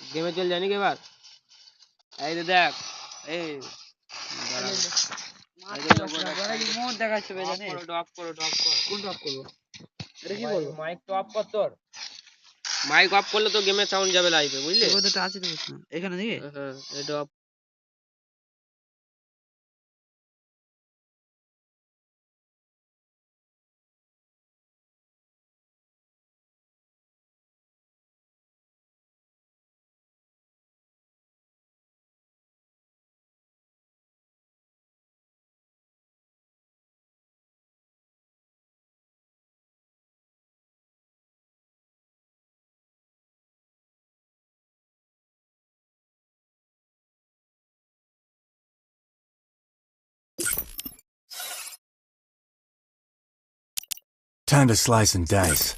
গেমে চল জানি এবার এই যে দেখ এই মাইক অফ করলে তো গেমের সাউন্ড যাবে লাইভে বুঝলি এখানে নাকি হ্যাঁ এটা of Time to slice and dice.